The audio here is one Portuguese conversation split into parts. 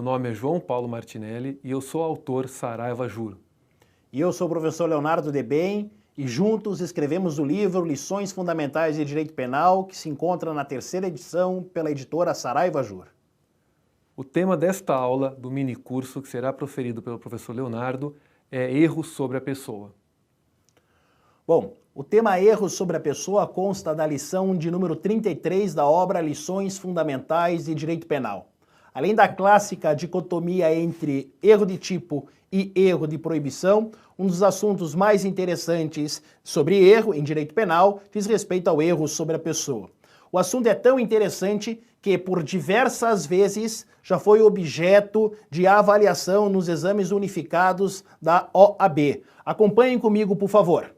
Meu nome é João Paulo Martinelli e eu sou autor Saraiva Juro. E eu sou o professor Leonardo Debem e juntos escrevemos o livro Lições Fundamentais de Direito Penal, que se encontra na 3ª edição pela editora Saraiva Juro. O tema desta aula do minicurso que será proferido pelo professor Leonardo é Erros sobre a pessoa. Bom, o tema Erros sobre a pessoa consta da lição de número 33 da obra Lições Fundamentais de Direito Penal. Além da clássica dicotomia entre erro de tipo e erro de proibição, um dos assuntos mais interessantes sobre erro em direito penal diz respeito ao erro sobre a pessoa. O assunto é tão interessante que, por diversas vezes, já foi objeto de avaliação nos exames unificados da OAB. Acompanhem comigo, por favor.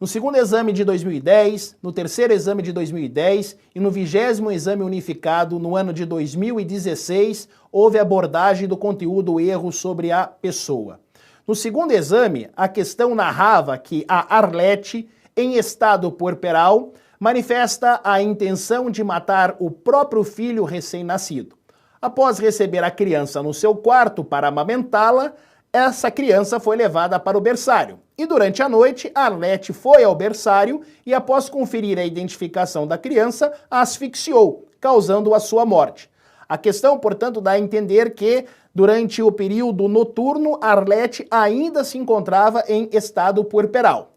No segundo exame de 2010, no terceiro exame de 2010 e no 20º exame unificado no ano de 2016, houve abordagem do conteúdo erro sobre a pessoa. No segundo exame, a questão narrava que a Arlete, em estado puerperal, manifesta a intenção de matar o próprio filho recém-nascido. Após receber a criança no seu quarto para amamentá-la, essa criança foi levada para o berçário. E durante a noite, Arlete foi ao berçário e, após conferir a identificação da criança, a asfixiou, causando a sua morte. A questão, portanto, dá a entender que, durante o período noturno, Arlete ainda se encontrava em estado puerperal.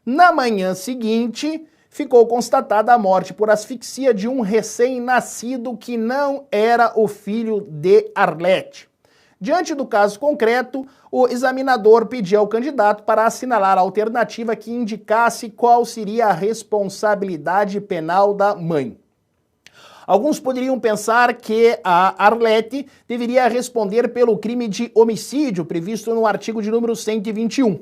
Na manhã seguinte, ficou constatada a morte por asfixia de um recém-nascido que não era o filho de Arlete. Diante do caso concreto, o examinador pediu ao candidato para assinalar a alternativa que indicasse qual seria a responsabilidade penal da mãe. Alguns poderiam pensar que a Arlete deveria responder pelo crime de homicídio previsto no artigo de número 121.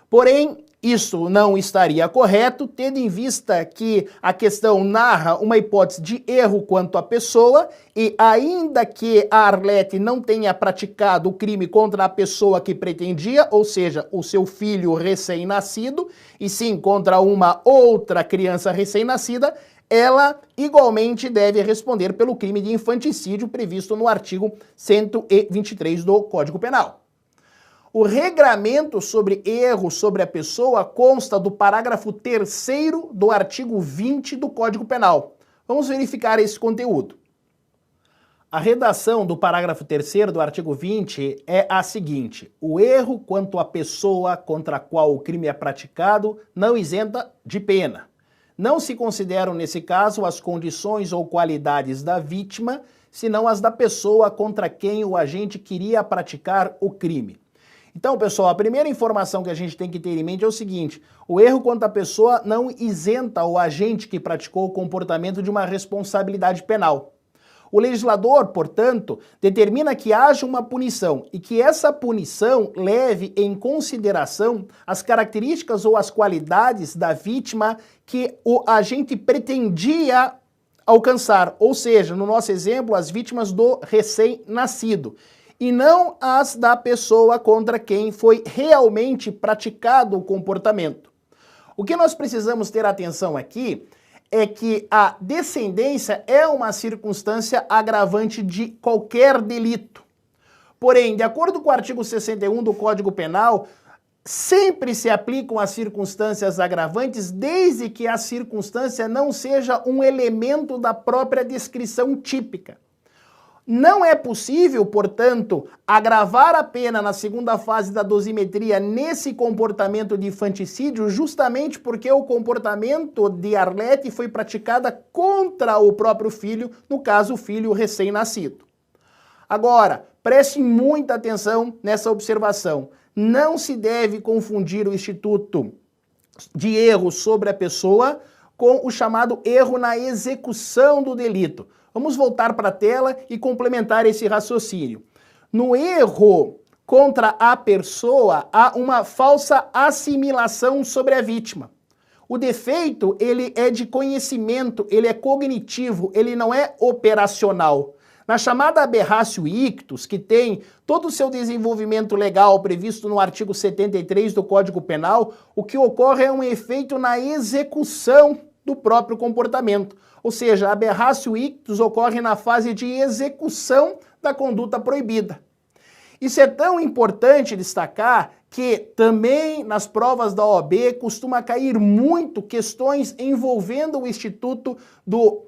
Porém, isso não estaria correto, tendo em vista que a questão narra uma hipótese de erro quanto à pessoa e ainda que a Arlete não tenha praticado o crime contra a pessoa que pretendia, ou seja, o seu filho recém-nascido, e sim contra uma outra criança recém-nascida, ela igualmente deve responder pelo crime de infanticídio previsto no artigo 123 do Código Penal. O regramento sobre erro sobre a pessoa consta do parágrafo 3º do artigo 20 do Código Penal. Vamos verificar esse conteúdo. A redação do parágrafo 3º do artigo 20 é a seguinte: o erro quanto à pessoa contra a qual o crime é praticado não isenta de pena. Não se consideram, nesse caso, as condições ou qualidades da vítima, senão as da pessoa contra quem o agente queria praticar o crime. Então, pessoal, a primeira informação que a gente tem que ter em mente é o seguinte: o erro quanto à pessoa não isenta o agente que praticou o comportamento de uma responsabilidade penal. O legislador, portanto, determina que haja uma punição e que essa punição leve em consideração as características ou as qualidades da vítima que o agente pretendia alcançar, ou seja, no nosso exemplo, as vítimas do recém-nascido, e não as da pessoa contra quem foi realmente praticado o comportamento. O que nós precisamos ter atenção aqui é que a descendência é uma circunstância agravante de qualquer delito. Porém, de acordo com o artigo 61 do Código Penal, sempre se aplicam as circunstâncias agravantes desde que a circunstância não seja um elemento da própria descrição típica. Não é possível, portanto, agravar a pena na segunda fase da dosimetria nesse comportamento de infanticídio justamente porque o comportamento de Arlete foi praticado contra o próprio filho, no caso, o filho recém-nascido. Agora, preste muita atenção nessa observação. Não se deve confundir o instituto de erro sobre a pessoa com o chamado erro na execução do delito. Vamos voltar para a tela e complementar esse raciocínio. No erro contra a pessoa, há uma falsa assimilação sobre a vítima. O defeito, ele é de conhecimento, ele é cognitivo, ele não é operacional. Na chamada aberratio ictus, que tem todo o seu desenvolvimento legal previsto no artigo 73 do Código Penal, o que ocorre é um efeito na execução do próprio comportamento. Ou seja, a aberratio ictus ocorre na fase de execução da conduta proibida. Isso é tão importante destacar que também nas provas da OAB costuma cair muito questões envolvendo o Instituto do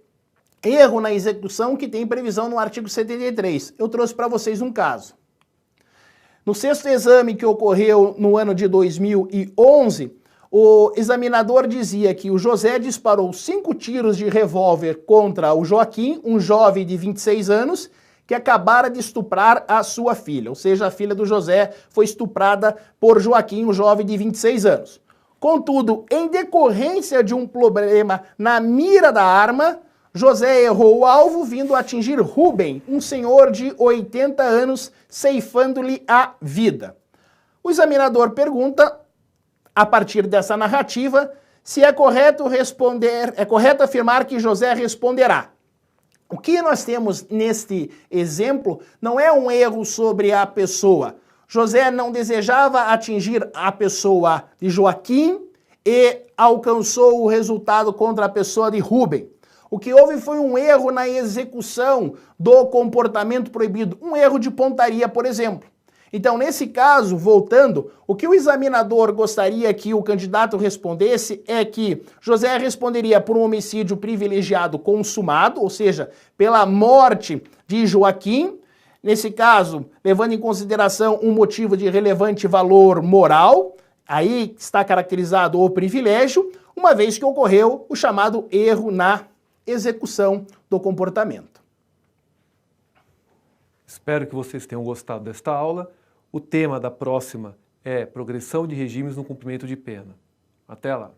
erro na execução que tem previsão no artigo 73. Eu trouxe para vocês um caso. No sexto exame que ocorreu no ano de 2011, o examinador dizia que o José disparou 5 tiros de revólver contra o Joaquim, um jovem de 26 anos, que acabara de estuprar a sua filha. Ou seja, a filha do José foi estuprada por Joaquim, um jovem de 26 anos. Contudo, em decorrência de um problema na mira da arma, José errou o alvo, vindo a atingir Rubem, um senhor de 80 anos, ceifando-lhe a vida. O examinador pergunta, a partir dessa narrativa, se é correto afirmar que José responderá. O que nós temos neste exemplo não é um erro sobre a pessoa. José não desejava atingir a pessoa de Joaquim e alcançou o resultado contra a pessoa de Rubem. O que houve foi um erro na execução do comportamento proibido, um erro de pontaria, por exemplo. Então, nesse caso, voltando, o que o examinador gostaria que o candidato respondesse é que José responderia por um homicídio privilegiado consumado, ou seja, pela morte de Joaquim, nesse caso, levando em consideração um motivo de relevante valor moral, aí está caracterizado o privilégio, uma vez que ocorreu o chamado erro na execução do comportamento. Espero que vocês tenham gostado desta aula. O tema da próxima é progressão de regimes no cumprimento de pena. Até lá!